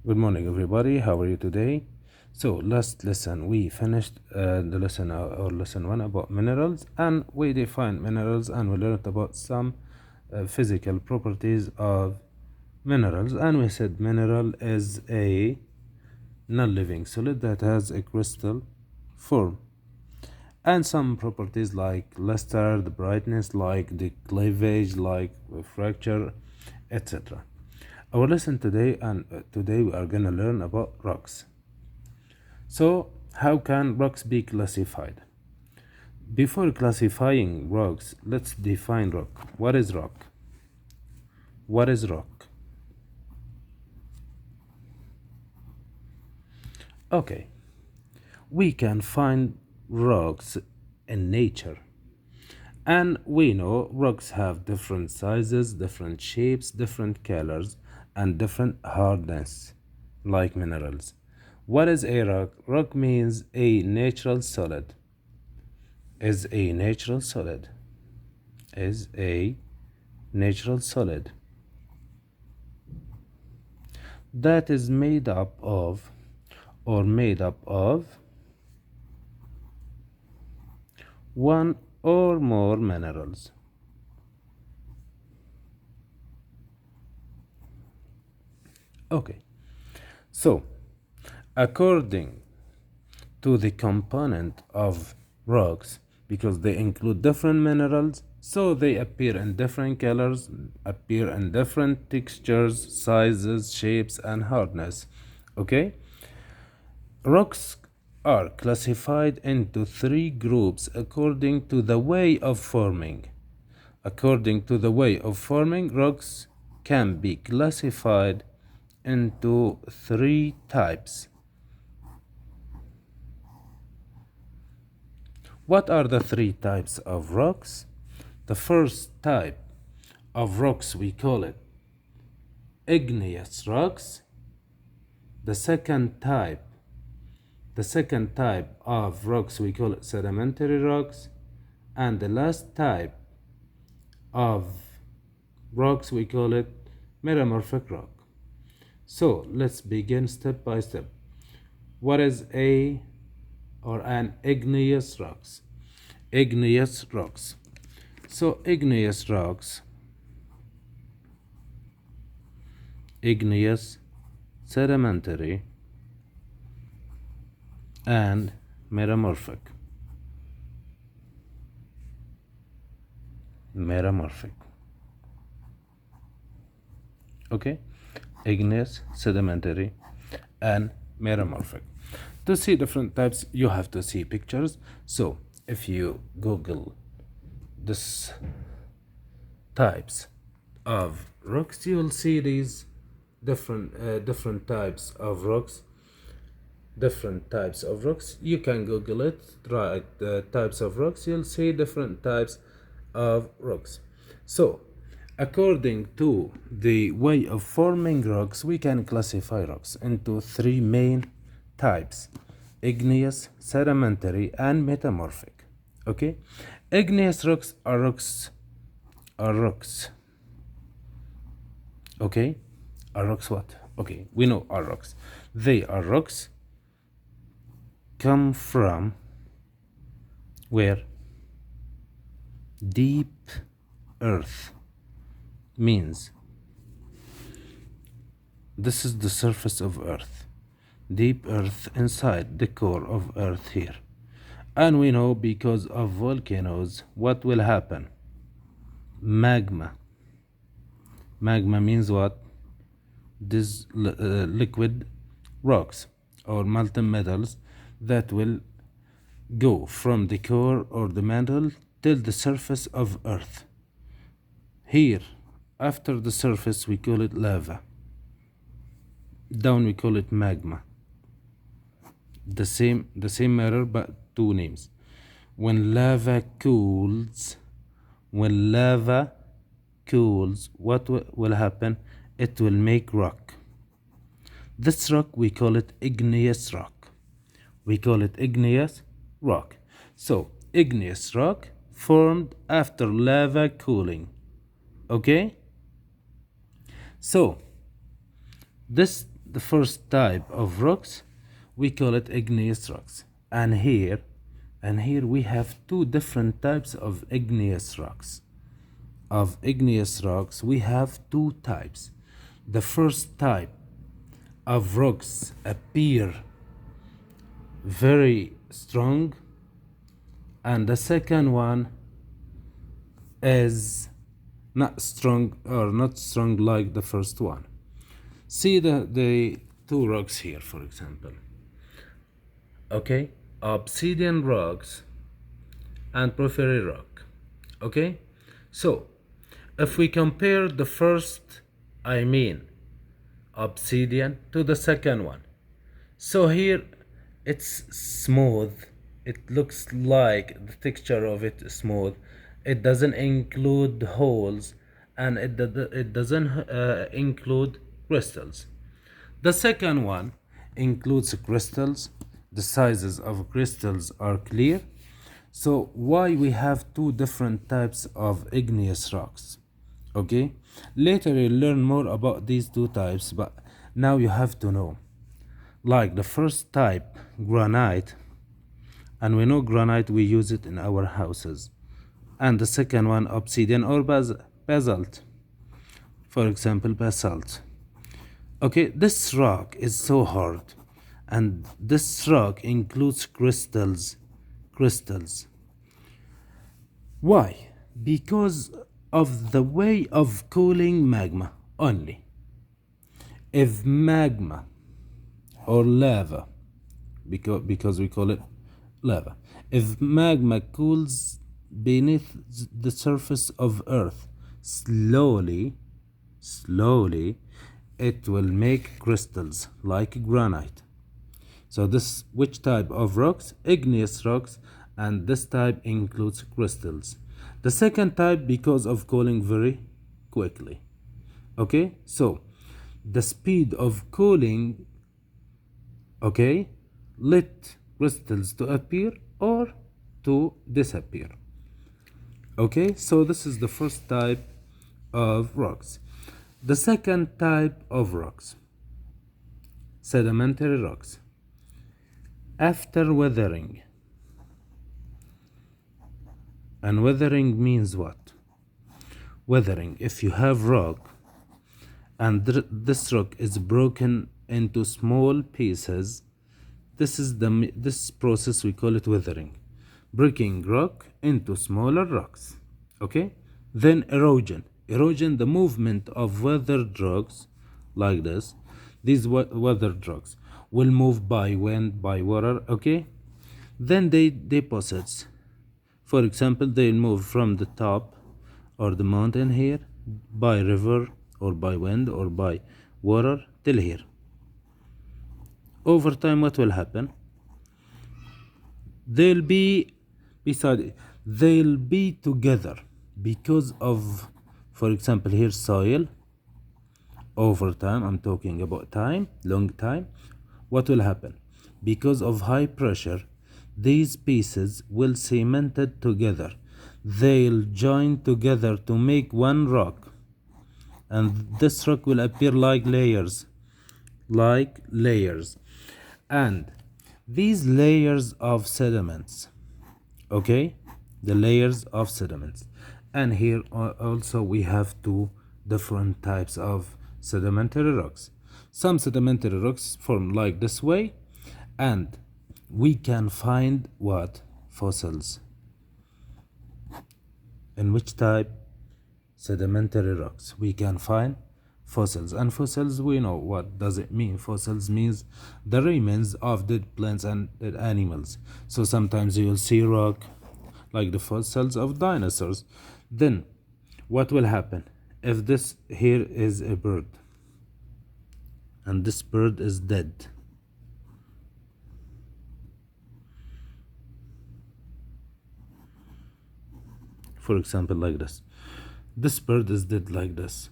Good morning, everybody. How are you today? So, last lesson we finished the lesson or lesson one about minerals, and we defined minerals, and we learned about some physical properties of minerals. And we said mineral is a non-living solid that has a crystal form, and some properties like luster, the brightness, like the cleavage, like fracture, etc. Our lesson today, and today we are gonna learn about rocks. So, how can rocks be classified? Before classifying rocks, let's define rock. What is rock? What is rock? Okay, we can find rocks in nature. And we know rocks have different sizes, different shapes, different colors, and different hardness, like minerals. What is a rock? Rock means a natural solid. Is a natural solid. Is a natural solid that is made up of one or more minerals. Okay, so according to the component of rocks, because they include different minerals, so they appear in different colors, appear in different textures, sizes, shapes, and hardness. Okay, rocks are classified into three groups according to the way of forming. According to the way of forming, rocks can be classified into three types. What are the three types of rocks? The first type of rocks, we call it igneous rocks. The second type of rocks, we call it sedimentary rocks. And the last type of rocks, we call it metamorphic rock. So let's begin step by step. What is a or an igneous rocks? Igneous rocks. So igneous rocks, igneous, sedimentary, and metamorphic. Metamorphic. Okay, igneous, sedimentary, and metamorphic. To see different types, you have to see pictures. So if you Google this types of rocks, you'll see these different types of rocks. Different types of rocks. You can Google it, write the types of rocks. You'll see different types of rocks. So, according to the way of forming rocks, we can classify rocks into three main types: igneous, sedimentary, and metamorphic. Okay, igneous rocks are rocks. Okay, are rocks what? Okay, we know are rocks. They are rocks come from where? Deep earth. Means this is the surface of earth. Deep earth inside the core of earth here. And we know because of volcanoes what will happen? Magma. Magma means what? These liquid rocks or molten metals that will go from the core or the mantle till the surface of earth. Here, after the surface, we call it lava. Down, we call it magma. The same matter, but two names. When lava cools, what will happen? It will make rock. This rock, we call it igneous rock. We call it igneous rock. So, igneous rock formed after lava cooling. Okay? So, the the first type of rocks, we call it igneous rocks. And here we have two different types of igneous rocks. We have two types. The first type of rocks appear very strong, and the second one is not strong like the first one. See the two rocks here, for example. Okay, obsidian rocks and porphyry rock. Okay, so if we compare the first, obsidian, to the second one, so here it's smooth. It looks like the texture of it is smooth. It doesn't include holes, and it doesn't include crystals. The second one includes crystals. The sizes of crystals are clear. So why we have two different types of igneous rocks? Okay, later you'll learn more about these two types, but now you have to know. Like the first type, granite, and we know granite, we use it in our houses. And the second one, obsidian or basalt, for example, basalt. Okay, this rock is so hard, and this rock includes crystals. Why? Because of the way of cooling magma only. If magma or lava, because we call it lava, if magma cools beneath the surface of earth slowly, it will make crystals like granite. So this, which type of rocks? Igneous rocks, and this type includes crystals. The second type, because of cooling very quickly. Okay, so the speed of cooling, okay, let crystals to appear or to disappear. Okay, so this is the first type of rocks. The second type of rocks, sedimentary rocks. After weathering, and weathering means what? Weathering, if you have rock and this rock is broken into small pieces, this process we call it weathering. Breaking rock into smaller rocks. Okay, then erosion, the movement of weathered rocks like this. These weathered rocks will move by wind, by water. Okay, then they deposits. For example, they'll move from the top or the mountain here by river or by wind or by water till here. Over time, what will happen? They'll be together because of, for example, here soil. Over time, I'm talking about time, long time. What will happen? Because of high pressure, these pieces will cemented together. They'll join together to make one rock, and this rock will appear like layers. And these layers of sediments, okay, the layers of sediments. And here also we have two different types of sedimentary rocks. Some sedimentary rocks form like this way, and we can find what? Fossils. In which type? Sedimentary rocks. We can find fossils. And fossils, we know what does it mean. Fossils means the remains of dead plants and dead animals. So sometimes you'll see rock like the fossils of dinosaurs. Then what will happen if this here is a bird and this bird is dead? For example, like this. This bird is dead like this.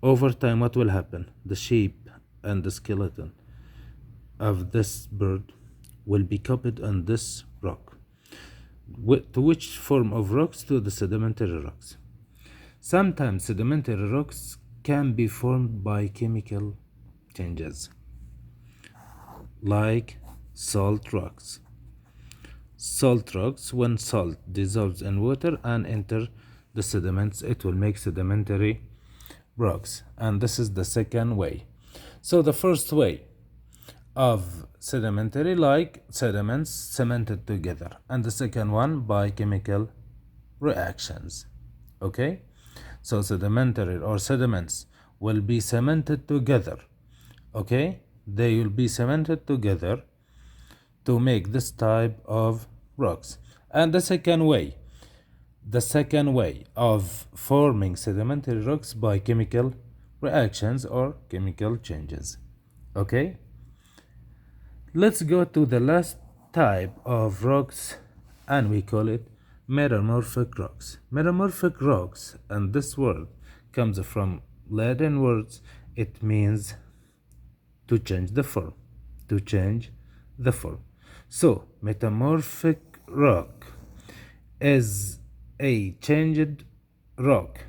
Over time, what will happen? The shape and the skeleton of this bird will be copied on this rock. To which form of rocks? To the sedimentary rocks. Sometimes sedimentary rocks can be formed by chemical changes. like salt rocks. Salt rocks, when salt dissolves in water and enter the sediments, it will make sedimentary rocks. And this is the second way. So the first way of sedimentary, like sediments cemented together, and the second one by chemical reactions. Okay, so sedimentary or sediments will be cemented together. Okay, they will be cemented together to make this type of rocks. And the second way of forming sedimentary rocks by chemical reactions or chemical changes. Okay, let's go to the last type of rocks, and we call it metamorphic rocks. Metamorphic rocks, and this word comes from Latin words. It means to change the form, to change the form. So metamorphic rock is a changed rock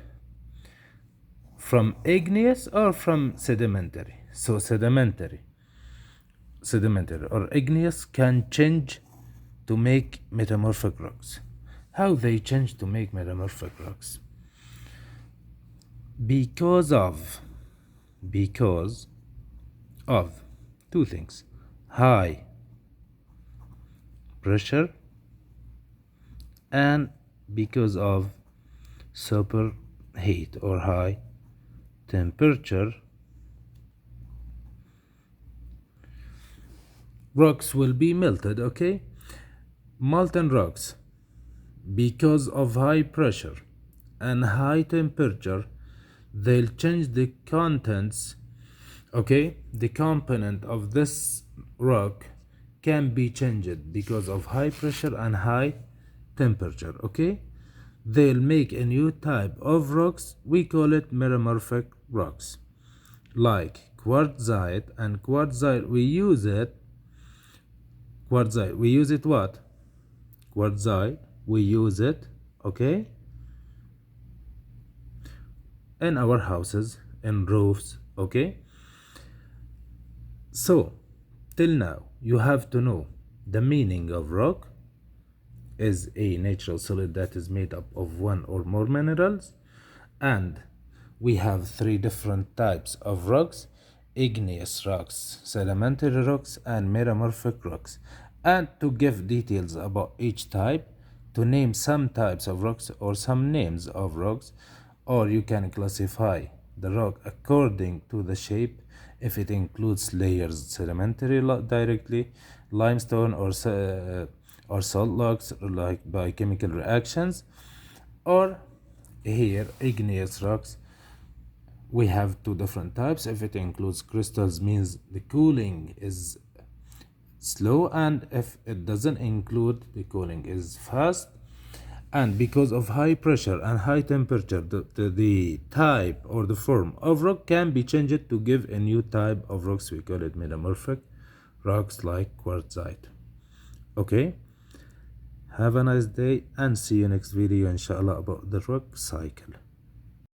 from igneous or from sedimentary. So sedimentary or igneous can change to make metamorphic rocks. How they change to make metamorphic rocks? Because of two things: high pressure and because of superheat or high temperature. Rocks will be melted. Okay, molten rocks, because of high pressure and high temperature, they'll change the contents. Okay, the component of this rock can be changed because of high pressure and high temperature. Okay, they'll make a new type of rocks. We call it metamorphic rocks, like quartzite. And quartzite, we use it what? Quartzite, we use it, okay, in our houses, in roofs. Okay, so till now you have to know the meaning of rock is a natural solid that is made up of one or more minerals, and we have three different types of rocks: igneous rocks, sedimentary rocks, and metamorphic rocks. And to give details about each type, to name some types of rocks or some names of rocks, or you can classify the rock according to the shape, if it includes layers: sedimentary directly, limestone, or salt rocks, like by chemical reactions, or here igneous rocks. We have two different types. If it includes crystals, means the cooling is slow, and if it doesn't include, the cooling is fast. And because of high pressure and high temperature, the type or the form of rock can be changed to give a new type of rocks. We call it metamorphic rocks, like quartzite. Okay, have a nice day and see you next video inshallah about the rock cycle.